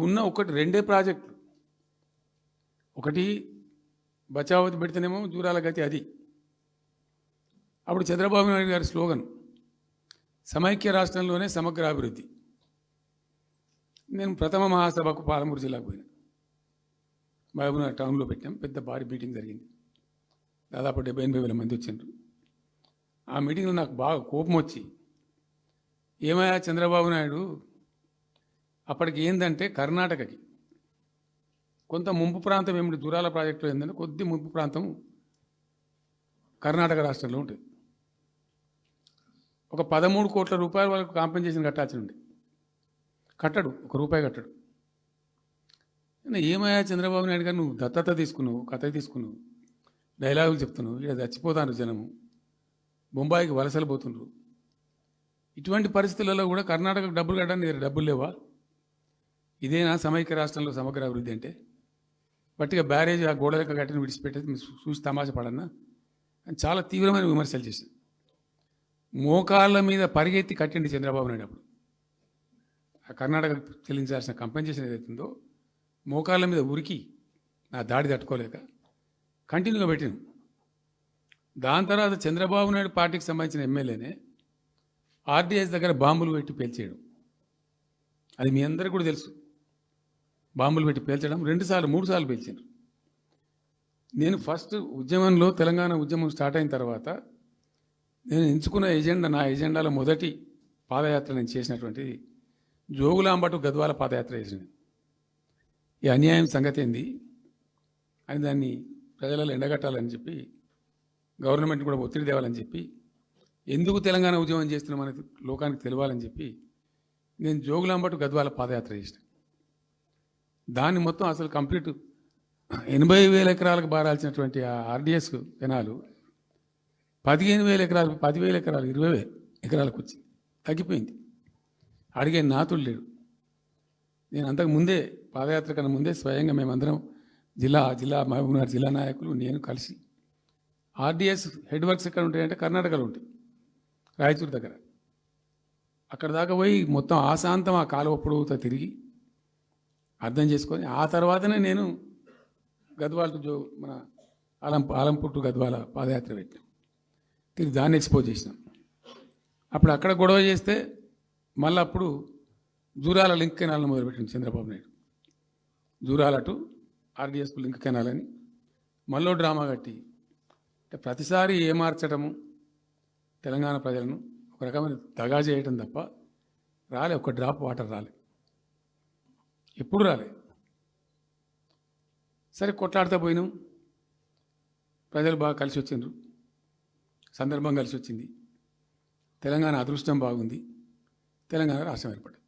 ఉన్న ఒకటి రెండే ప్రాజెక్టులు. ఒకటి బచావతి పెడితేనేమో జూరాల గతి అది. అప్పుడు చంద్రబాబు నాయుడు గారి స్లోగన్ సమైక్య రాష్ట్రంలోనే సమగ్ర అభివృద్ధి. నేను ప్రథమ మహాసభకు పాలమూరు జిల్లాకు పోయినా. మహబూబ్నగర్ టౌన్లో పెట్టాం. పెద్ద భారీ మీటింగ్ జరిగింది. దాదాపు 70-80 మంది వచ్చిండ్రు. ఆ మీటింగ్లో నాకు బాగా కోపం వచ్చి, ఏమయ్యా చంద్రబాబు నాయుడు, అప్పటికి ఏంటంటే కర్ణాటకకి కొంత ముంపు ప్రాంతం ఏమిటి దూరాల ప్రాజెక్టులో ఏంటంటే కొద్ది ముంపు ప్రాంతం కర్ణాటక రాష్ట్రంలో ఉంటుంది. ఒక 13 కోట్ల రూపాయలు వాళ్ళకు కాంపెన్సేషన్ కట్టాల్సి ఉండే. కట్టడు, ₹1 కట్టడు. ఏమయ్యా చంద్రబాబు నాయుడు గారు, నువ్వు దత్తత తీసుకున్నావు, కథ తీసుకున్నావు, డైలాగులు చెప్తున్నావు, ఇక్కడ చచ్చిపోతాను జనము, బొంబాయికి వలసలు పోతుండ్రు. ఇటువంటి పరిస్థితులలో కూడా కర్ణాటకకు డబ్బులు కట్టడానికి డబ్బులు లేవా? ఇదేనా సమైక్య రాష్ట్రంలో సమగ్ర అభివృద్ధి అంటే? బట్టిగా బ్యారేజ్ ఆ గోడ లెక్క కట్టిన విడిచిపెట్టేది చూసి తమాషా పడన్నా అని చాలా తీవ్రమైన విమర్శలు చేశాను. మోకాళ్ళ మీద పరిగెత్తి కట్టిండి చంద్రబాబు నాయుడు. అప్పుడు ఆ కర్ణాటక చెల్లించాల్సిన కంపెన్సేషన్ ఏదైతుందో మోకాళ్ళ మీద ఉరికి నా దాడి తట్టుకోలేక కంటిన్యూగా పెట్టిన. దాని తర్వాత చంద్రబాబు నాయుడు పార్టీకి సంబంధించిన ఎమ్మెల్యేనే ఆర్డీఎస్ దగ్గర బాంబులు పెట్టి పేల్చేయడం, అది మీ అందరికీ కూడా తెలుసు. బాంబులు పెట్టి పేల్చడం 2 సార్లు 3 సార్లు పేల్చారు. నేను ఫస్ట్ ఉద్యమంలో తెలంగాణ ఉద్యమం స్టార్ట్ అయిన తర్వాత నేను ఎంచుకున్న ఎజెండా, నా ఎజెండాలో మొదటి పాదయాత్ర నేను చేసినటువంటిది జోగులాంబ టు గద్వాల పాదయాత్ర చేసిన. ఈ అన్యాయం సంగతి ఏంది అని దాన్ని ప్రజలలో ఎండగట్టాలని చెప్పి, గవర్నమెంట్ కూడా ఒత్తిడి తేవాలని చెప్పి, ఎందుకు తెలంగాణ ఉద్యమం చేస్తున్నామనేది లోకానికి తెలియాలని చెప్పి నేను జోగులాంబ టు గద్వాల పాదయాత్ర చేసిన. దాన్ని మొత్తం అసలు కంప్లీట్ 80,000 ఎకరాలకు బారాల్సినటువంటి ఆ ఆర్డీఎస్ కెనాలు 15,000 ఎకరాలు, 10,000 ఎకరాలు, 20,000 ఎకరాలకు వచ్చింది, తగ్గిపోయింది. అడిగే నాతుడు లేడు. నేను అంతకు ముందే పాదయాత్ర కన్నా ముందే స్వయంగా మేమందరం జిల్లా మహబూబ్నగర్ జిల్లా నాయకులు నేను కలిసి ఆర్డీఎస్ హెడ్ వర్క్స్ ఎక్కడ ఉంటాయంటే కర్ణాటకలో ఉంటాయి, రాయచూరు దగ్గర. అక్కడ దాకా పోయి మొత్తం ఆశాంతం ఆ కాలువ పొడవుతో తిరిగి అర్థం చేసుకొని ఆ తర్వాతనే నేను గద్వాల మన ఆలంపూర్ టు గద్వాల పాదయాత్ర పెట్టాం. తిరిగి దాన్ని ఎక్స్పోజ్ చేసినాం. అప్పుడు అక్కడ గొడవ చేస్తే మళ్ళీ అప్పుడు జూరాల లింక్ కెనాల్ని మొదలుపెట్టింది చంద్రబాబు నాయుడు. జూరాల టు ఆర్డీఎస్కు లింక్ కెనాల్ అని మళ్ళీ డ్రామా కట్టి, అంటే ప్రతిసారి ఏమార్చడము తెలంగాణ ప్రజలను ఒక రకమైన దగా చేయటం తప్ప రాలే, ఒక డ్రాప్ వాటర్ రాలే, ఎప్పుడు రాలే. సరే కొట్లాడుతూ పోయినాం. ప్రజలు బాగా కలిసి వచ్చిండ్రు, సందర్భం కలిసి వచ్చింది, తెలంగాణ అదృష్టం బాగుంది, తెలంగాణ రాష్ట్రం ఏర్పడింది.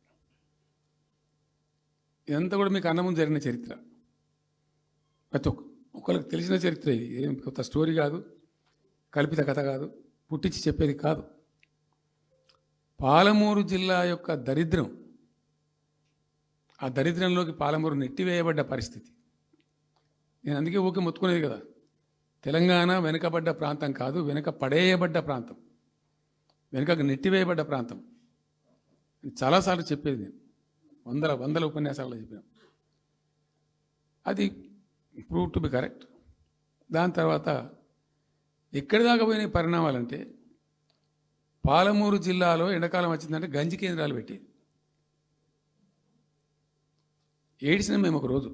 ఇదంతా కూడా మీకు అన్నముందు జరిగిన చరిత్ర, ప్రతి ఒక్కరికి తెలిసిన చరిత్ర. ఇది ఏం కొత్త స్టోరీ కాదు, కల్పిత కథ కాదు, పుట్టించి చెప్పేది కాదు. పాలమూరు జిల్లా యొక్క దరిద్రం, ఆ దరిద్రంలోకి పాలమూరు నెట్టివేయబడ్డ పరిస్థితి. నేను అందుకే ఊకే మొత్తుకునేది కదా, తెలంగాణ వెనుకబడ్డ ప్రాంతం కాదు, వెనుక పడేయబడ్డ ప్రాంతం, వెనుకకు నెట్టివేయబడ్డ ప్రాంతం. చాలాసార్లు చెప్పేది నేను, వందల ఉపన్యాసాలలో చెప్పాను. అది ప్రూవ్ టు బి కరెక్ట్. దాని తర్వాత ఎక్కడి దాకా పోయిన పరిణామాలంటే, పాలమూరు జిల్లాలో ఎండాకాలం వచ్చిందంటే గంజి కేంద్రాలు పెట్టేది. ఏడిసినాం మేము ఒకరోజు.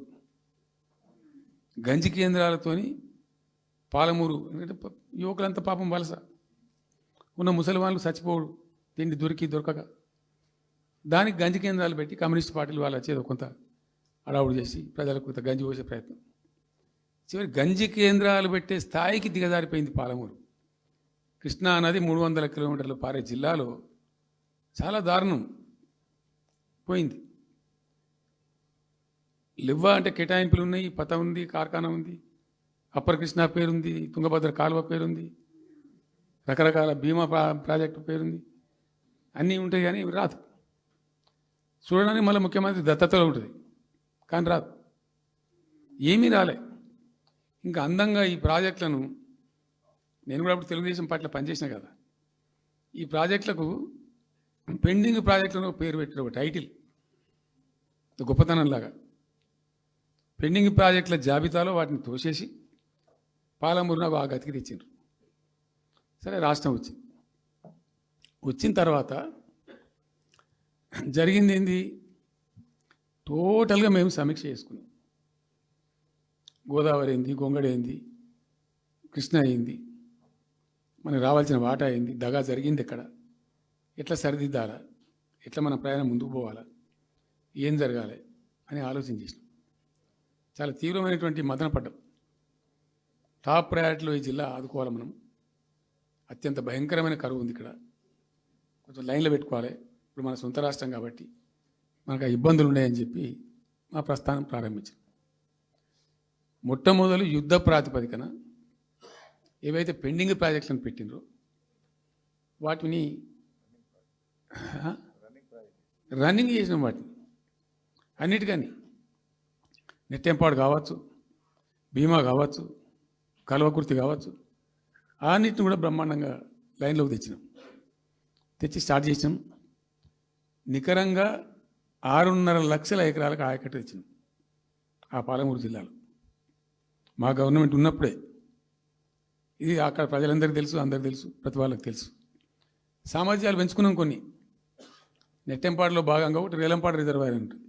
గంజి కేంద్రాలతోని పాలమూరు, ఎందుకంటే యువకులంతా పాపం వలస ఉన్న ముసలి వాళ్ళు చచ్చిపోడు, తిండి దొరకక. దానికి గంజి కేంద్రాలు పెట్టి కమ్యూనిస్ట్ పార్టీలు వాళ్ళు వచ్చేది కొంత అడావుడు చేసి ప్రజలకు కొంత గంజి పోసే ప్రయత్నం. చివరి గంజి కేంద్రాలు పెట్టే స్థాయికి దిగజారిపోయింది పాలమూరు. కృష్ణా నది 300 కిలోమీటర్లు పారే జిల్లాలో చాలా దారుణం పోయింది. లివ్వా అంటే కేటాయింపులు ఉన్నాయి, పత ఉంది, కార్ఖానా ఉంది, అప్పర్ కృష్ణా పేరుంది, తుంగభద్ర కాలువ పేరుంది, రకరకాల బీమా ప్రాజెక్టు పేరుంది, అన్నీ ఉంటాయి. కానీ ఇవి రాదు. చూడడానికి మళ్ళీ ముఖ్యమంత్రి దత్తతలో ఉంటుంది, కానీ రాదు, ఏమీ రాలే. ఇంకా అందంగా ఈ ప్రాజెక్టులను, నేను కూడా అప్పుడు తెలుగుదేశం పార్టీలో పనిచేసిన కదా, ఈ ప్రాజెక్టులకు పెండింగ్ ప్రాజెక్టులను పేరు పెట్టిన ఒక టైటిల్, గొప్పతనంలాగా పెండింగ్ ప్రాజెక్టుల జాబితాలో వాటిని తోసేసి పాలమూరు నాకు ఆ గతికి తెచ్చిండ్రు. సరే రాష్ట్రం వచ్చింది. వచ్చిన తర్వాత జరిగింది ఏంది, టోటల్గా మేము సమీక్ష చేసుకున్నాం. గోదావరి ఏంది, గొంగడ ఏంది, కృష్ణ అయింది, మనకు రావాల్సిన వాటా అయింది, దగా జరిగింది ఎక్కడ, ఎట్లా సరిదిద్దాలా, ఎట్లా మన ప్రయాణం ముందుకు పోవాలా, ఏం జరగాలి అని ఆలోచన చేసినాం. చాలా తీవ్రమైనటువంటి మదన పడ్డాం. టాప్ ప్రయారిటీలో ఈ జిల్లా ఆదుకోవాలి మనం. అత్యంత భయంకరమైన కరువు ఉంది ఇక్కడ, కొంచెం లైన్లో పెట్టుకోవాలి. ఇప్పుడు మన సొంత రాష్ట్రం కాబట్టి మనకు ఆ ఇబ్బందులు ఉన్నాయని చెప్పి మా ప్రస్థానం ప్రారంభించాం. మొట్టమొదలు యుద్ధ ప్రాతిపదికన ఏవైతే పెండింగ్ ప్రాజెక్టులను పెట్టినరో వాటిని రన్నింగ్ చేసినాం. వాటిని అన్నిటికని నెట్టెంపాడు కావచ్చు, భీమా కావచ్చు, కల్వకుర్తి కావచ్చు, అన్నిటిని కూడా బ్రహ్మాండంగా లైన్లోకి తెచ్చినాం. తెచ్చి స్టార్ట్ చేసినాం. నికరంగా 6.5 లక్షల ఎకరాలకు ఆయకట్టు తెచ్చినాం ఆ పాలమూరు జిల్లాలో. మా గవర్నమెంట్ ఉన్నప్పుడే. ఇది అక్కడ ప్రజలందరికీ తెలుసు, అందరికీ తెలుసు, ప్రతి వాళ్ళకి తెలుసు. సామర్థ్యాలు పెంచుకున్నాం కొన్ని. నెట్టెంపాడులో భాగంగా ఒకటి రేలంపాడు రిజర్వాయర్ ఉంటుంది.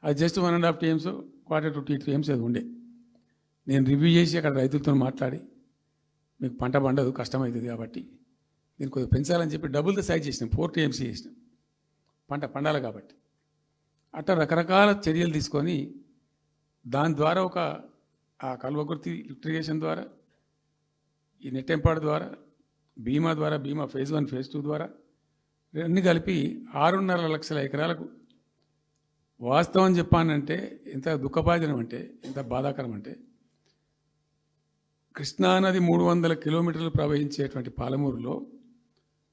అది జస్ట్ 1.5 TMs, 1/4 to 2 TMs అది ఉండే. నేను రివ్యూ చేసి అక్కడ రైతులతో మాట్లాడి, మీకు పంట పండదు, కష్టమవుతుంది కాబట్టి దీన్ని కొద్దిగా పెంచాలని చెప్పి డబుల్ ద సైజ్ చేసినాం, 4 TMs చేసినాం, పంట పండాలి కాబట్టి. అట్లా రకరకాల చర్యలు తీసుకొని దాని ద్వారా ఆ కల్వకుర్తి ఇరిగేషన్ ద్వారా, ఈ నెట్టెంపాడు ద్వారా, బీమా ద్వారా, బీమా phase 1 phase 2 ద్వారా అన్నీ కలిపి 6.5 లక్షల ఎకరాలకు. వాస్తవం చెప్పానంటే ఎంత దుఃఖభాజనం అంటే, ఎంత బాధాకరం అంటే, కృష్ణానది 300 కిలోమీటర్లు ప్రవహించేటువంటి పాలమూరులో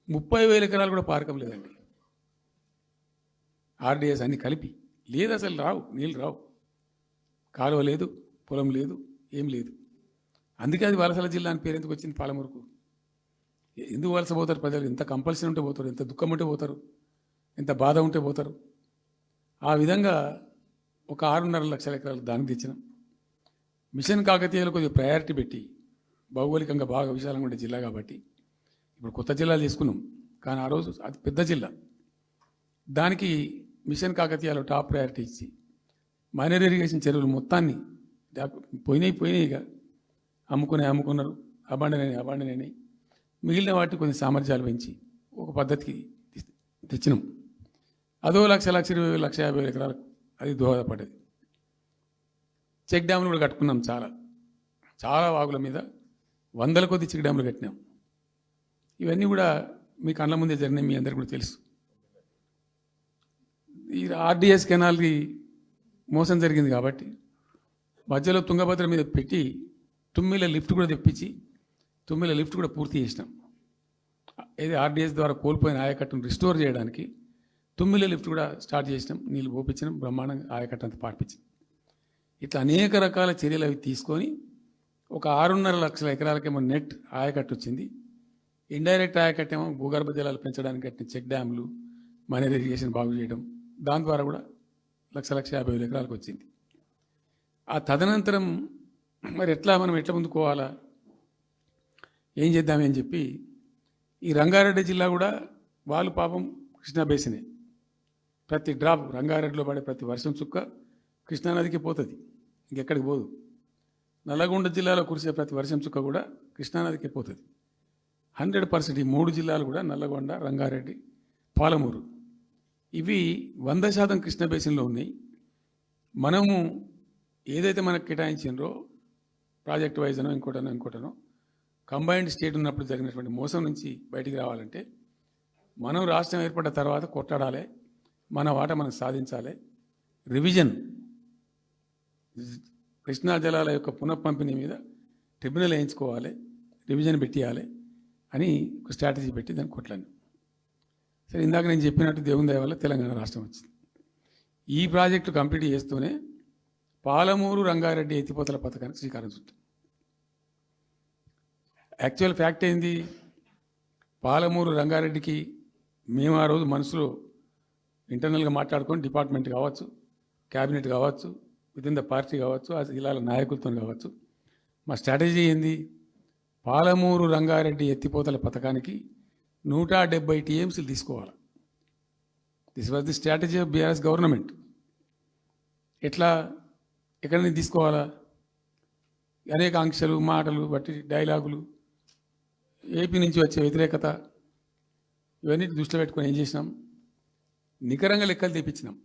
30,000 ఎకరాలు కూడా పారకం లేదండి. RDS అన్ని కలిపి లేదు, అసలు రావు, నీళ్ళు రావు, కాలువ లేదు, పొలం లేదు, ఏం లేదు. అందుకే అది వలసల జిల్లా అని పేరు ఎందుకు వచ్చింది పాలమూరుకు? ఎందుకు వలస పోతారు ప్రజలు? ఎంత కంపల్సరీ ఉంటే పోతారు, ఎంత దుఃఖం ఉంటే పోతారు, ఎంత బాధ ఉంటే పోతారు. ఆ విధంగా ఒక 6.5 లక్షల ఎకరాలు దానికి తెచ్చినాం. మిషన్ కాకతీయలో కొద్దిగా ప్రయారిటీ పెట్టి, భౌగోళికంగా బాగా విశాలంగా ఉండే జిల్లా కాబట్టి ఇప్పుడు కొత్త జిల్లాలు తీసుకున్నాం, కానీ ఆ రోజు అది పెద్ద జిల్లా. దానికి మిషన్ కాకతీయలో టాప్ ప్రయారిటీ ఇచ్చి మైనర్ ఇరిగేషన్ చెరువులు మొత్తాన్ని పోయినాయి ఇక అమ్ముకున్నారు, అబాండనైనాయి. మిగిలిన వాటికి కొన్ని సామర్థ్యాలు పెంచి ఒక పద్ధతికి తెచ్చినాం. అదో 1,20,000 ఎకరాలకు అది దోహదపడేది. చెక్ డ్యాములు కూడా కట్టుకున్నాం. చాలా వాగుల మీద 100ల కొద్ది చెక్ డ్యాములు కట్టినాం. ఇవన్నీ కూడా మీ కళ్ళ ముందే జరిగినాయి, మీ అందరికీ కూడా తెలుసు. ఈ RDS కెనాల్కి మోసం జరిగింది కాబట్టి మధ్యలో తుంగభద్ర మీద పెట్టి తుమ్మిల లిఫ్ట్ కూడా తెప్పించి తుమ్మిల లిఫ్ట్ కూడా పూర్తి చేసినాం. ఏది RDS ద్వారా కోల్పోయిన ఆయకట్టును రిస్టోర్ చేయడానికి తుమ్మిల లిఫ్ట్ కూడా స్టార్ట్ చేసినాం, నీళ్ళు పోపించినాం, బ్రహ్మాండంగా ఆయకట్టు అంతా పార్పించినాం. ఇట్లా అనేక రకాల చర్యలు అవి తీసుకొని ఒక 6.5 లక్షల ఎకరాలకేమో నెట్ ఆయకట్టు వచ్చింది. ఇండైరెక్ట్ ఆయకట్టు ఏమో భూగర్భ జలాలు పెంచడానికి కట్టిన చెక్ డ్యాములు, మైనర్ ఇరిగేషన్ బాగు చేయడం, దాని ద్వారా కూడా 1,50,000 ఎకరాలకు వచ్చింది. ఆ తదనంతరం మరి మనం ఎట్లా ముందుకోవాలా, ఏం చేద్దామని చెప్పి ఈ రంగారెడ్డి జిల్లా కూడా వాళ్ళు పాపం కృష్ణా బేసినే, ప్రతి డ్రాప్ రంగారెడ్డిలో పడే ప్రతి వర్షం చుక్క కృష్ణానదికి పోతుంది, ఇంకెక్కడికి పోదు. నల్లగొండ జిల్లాలో కురిసే ప్రతి వర్షం చుక్క కూడా కృష్ణానదికి పోతుంది. 100% ఈ 3 జిల్లాలు కూడా నల్లగొండ, రంగారెడ్డి, పాలమూరు ఇవి 100% కృష్ణ బేసిన్లో ఉన్నాయి. మనము ఏదైతే మనకు కేటాయించిండ్రో ప్రాజెక్ట్ వైజ్నో ఇంకోటనో కంబైన్డ్ స్టేట్ ఉన్నప్పుడు జరిగినటువంటి మోసం నుంచి బయటికి రావాలంటే మనం రాష్ట్రం ఏర్పడ్డ తర్వాత కొట్లాడాలి, మన వాట మనం సాధించాలి. రివిజన్, కృష్ణా జలాల యొక్క పునఃపంపిణీ మీద ట్రిబ్యునల్ వేయించుకోవాలి, రివిజన్ పెట్టియాలి అని ఒక స్ట్రాటజీ పెట్టి దాన్ని కొట్లాను. సరే, ఇందాక నేను చెప్పినట్టు దేవుని దయ వల్ల తెలంగాణ రాష్ట్రం వచ్చింది. ఈ ప్రాజెక్టు కంప్లీట్ చేస్తూనే పాలమూరు రంగారెడ్డి ఎత్తిపోతల పథకానికి శ్రీకారం చుట్టాం. యాక్చువల్ ఫ్యాక్ట్ ఏంది, పాలమూరు రంగారెడ్డికి మేము ఆ రోజు మనసులో ఇంటర్నల్గా మాట్లాడుకొని డిపార్ట్మెంట్ కావచ్చు, క్యాబినెట్ కావచ్చు, వితిన్ ద పార్టీ కావచ్చు, ఆ జిల్లాల నాయకులతో కావచ్చు. మా స్ట్రాటజీ ఏంది? పాలమూరు రంగారెడ్డి ఎత్తిపోతల పథకానికి 170 టీఎంసీలు తీసుకోవాలి. This was the strategy of BRS government. ఎట్లా, ఎక్కడి నుంచి తీసుకోవాలా? అనేక ఆంక్షలు, మాటలు బట్టి డైలాగులు, ఏపీ నుంచి వచ్చే వ్యతిరేకత, ఇవన్నీ దృష్టిలో పెట్టుకొని ఏం చేసినాం? నికరంగా లెక్కలు తెప్పించినాం.